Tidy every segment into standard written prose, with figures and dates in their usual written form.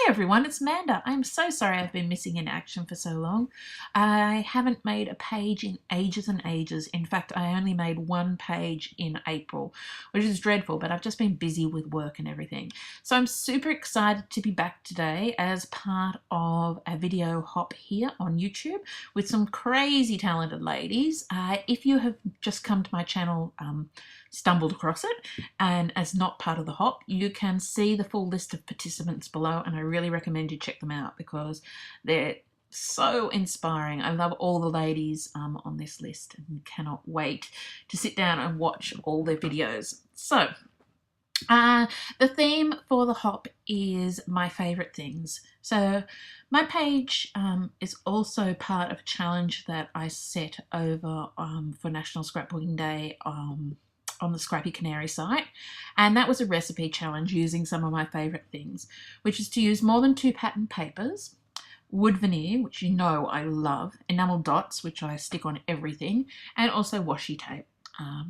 everyone, it's Amanda. I'm so sorry I've been missing in action for so long. I haven't made a page in ages and ages. In fact, I only made one page in April, which is dreadful, but I've just been busy with work and everything. So I'm super excited to be back today as part of a video hop here on YouTube with some crazy talented ladies. If you have just come to my channel, stumbled across it, and as not part of the hop, you can see the full list of participants below, and I really recommend you check them out because they're so inspiring. I love all the ladies on this list and cannot wait to sit down and watch all their videos. So the theme for the hop is my favorite things. So my page is also part of a challenge that I set over for National Scrapbooking Day on the Scrappy Canary site, and that was a recipe challenge using some of my favourite things, which is to use more than 2 pattern papers, wood veneer, which you know I love, enamel dots, which I stick on everything, and also washi tape.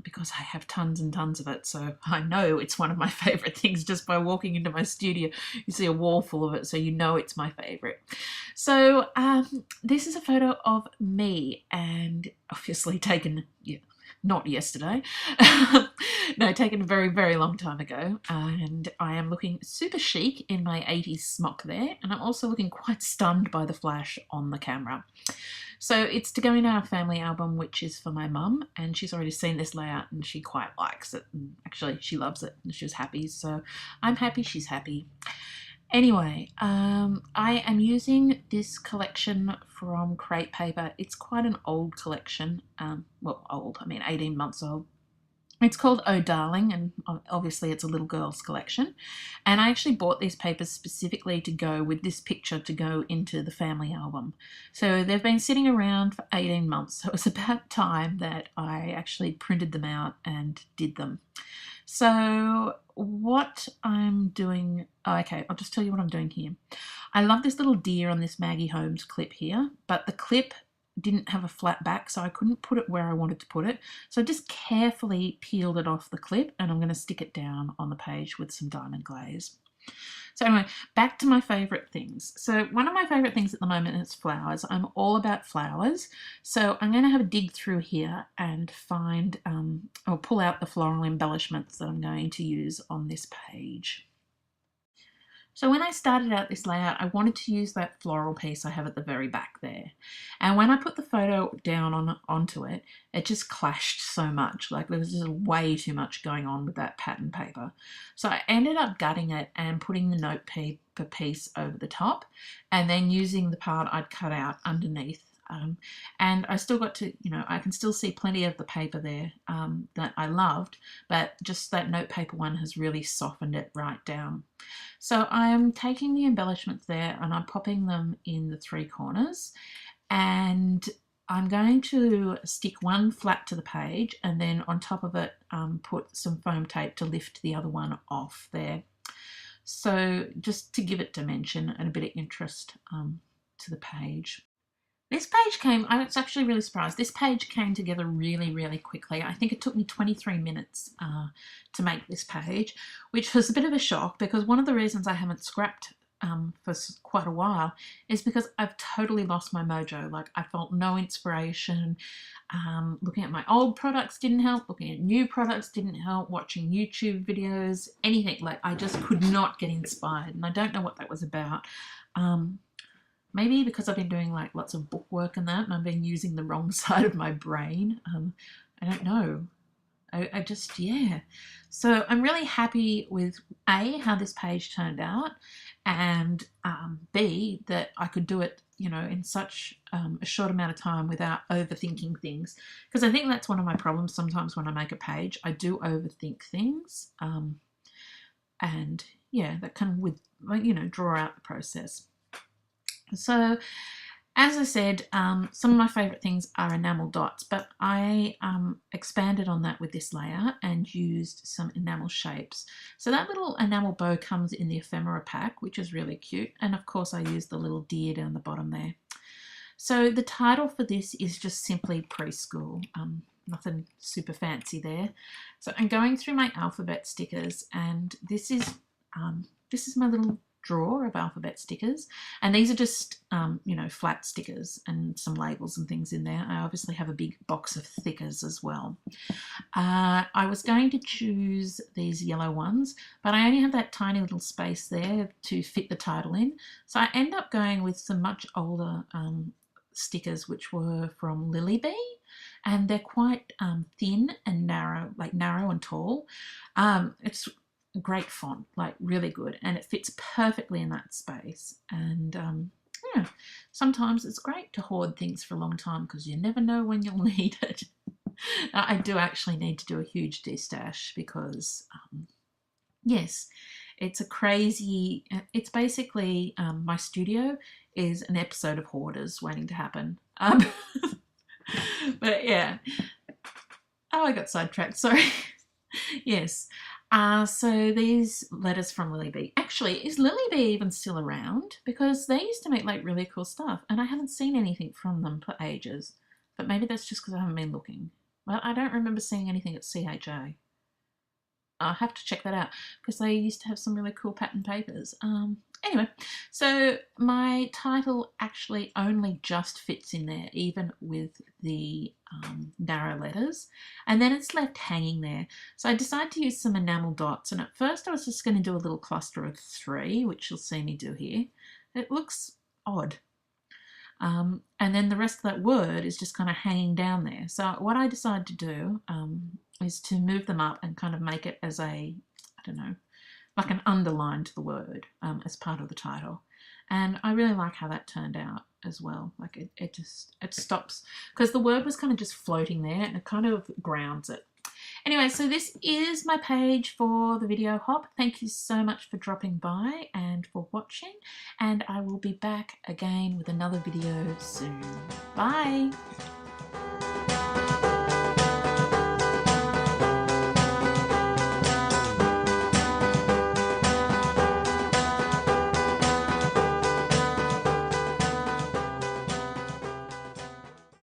Because I have tons and tons of it, so I know it's one of my favourite things. Just by walking into my studio, you see a wall full of it, so you know it's my favourite. So this is a photo of me, and obviously taken, not yesterday, no, taken a very, very long time ago, and I am looking super chic in my 80s smock there, and I'm also looking quite stunned by the flash on the camera. So it's to go in our family album, which is for my mum, and she's already seen this layout and she quite likes it, and actually she loves it and she's happy, so I'm happy, she's happy. Anyway, I am using this collection from Crate Paper. It's quite an old collection, well, old, I mean 18 months old. It's called Oh Darling, and obviously it's a little girl's collection. And I actually bought these papers specifically to go with this picture to go into the family album. So they've been sitting around for 18 months, so it's about time that I actually printed them out and did them. So what I'm doing, okay, I'll just tell you what I'm doing here. I love this little deer on this Maggie Holmes clip here, but the clip didn't have a flat back, so I couldn't put it where I wanted to put it. So I just carefully peeled it off the clip, and I'm going to stick it down on the page with some diamond glaze. So anyway, back to my favourite things. So one of my favourite things at the moment is flowers. I'm all about flowers. So I'm going to have a dig through here and find, or pull out the floral embellishments that I'm going to use on this page. So when I started out this layout, I wanted to use that floral piece I have at the very back there. And when I put the photo down onto it, it just clashed so much. Like there was just way too much going on with that pattern paper. So I ended up gutting it and putting the note paper piece over the top and then using the part I'd cut out underneath. And I still got to, I can still see plenty of the paper there that I loved, but just that note paper one has really softened it right down. So I'm taking the embellishments there and I'm popping them in the 3 corners, and I'm going to stick one flat to the page and then on top of it put some foam tape to lift the other one off there. So just to give it dimension and a bit of interest to the page. This page I was actually really surprised. This page came together really, really quickly. I think it took me 23 minutes to make this page, which was a bit of a shock because one of the reasons I haven't scrapped for quite a while is because I've totally lost my mojo. Like I felt no inspiration. Looking at my old products didn't help. Looking at new products didn't help. Watching YouTube videos, anything. Like I just could not get inspired, and I don't know what that was about. Maybe because I've been doing like lots of book work and that, and I've been using the wrong side of my brain. I don't know. I just, yeah. So I'm really happy with A, how this page turned out, and B, that I could do it, in such a short amount of time without overthinking things. Because I think that's one of my problems sometimes when I make a page. I do overthink things. And yeah, that can, draw out the process. So, as I said, some of my favourite things are enamel dots, but I expanded on that with this layout and used some enamel shapes. So that little enamel bow comes in the ephemera pack, which is really cute, and of course I used the little deer down the bottom there. So the title for this is just simply Preschool. Nothing super fancy there. So I'm going through my alphabet stickers, and this is my little drawer of alphabet stickers, and these are just you know, flat stickers and some labels and things in there. I obviously have a big box of thickers as well. I was going to choose these yellow ones, but I only have that tiny little space there to fit the title in, so I end up going with some much older stickers, which were from Lilybee, and they're quite thin and narrow, like narrow and tall. It's a great font, like really good, and it fits perfectly in that space. And yeah, sometimes it's great to hoard things for a long time because you never know when you'll need it. I do actually need to do a huge destash because yes, it's a crazy, it's basically my studio is an episode of Hoarders waiting to happen. But yeah, oh, I got sidetracked, sorry. Yes, so these letters from Lilybee. Actually, is Lilybee even still around? Because they used to make like really cool stuff and I haven't seen anything from them for ages. But maybe that's just because I haven't been looking. Well, I don't remember seeing anything at CHA. I'll have to check that out because they used to have some really cool pattern papers. Anyway, so my title actually only just fits in there, even with the narrow letters, and then it's left hanging there. So I decided to use some enamel dots, and at first I was just going to do a little cluster of 3, which you'll see me do here. It looks odd. And then the rest of that word is just kind of hanging down there. So what I decided to do is to move them up and kind of make it as a, I don't know, like an underline to the word as part of the title. And I really like how that turned out as well. Like it stops, because the word was kind of just floating there and it kind of grounds it. Anyway, so this is my page for the video hop. Thank you so much for dropping by and for watching, and I will be back again with another video soon. Bye!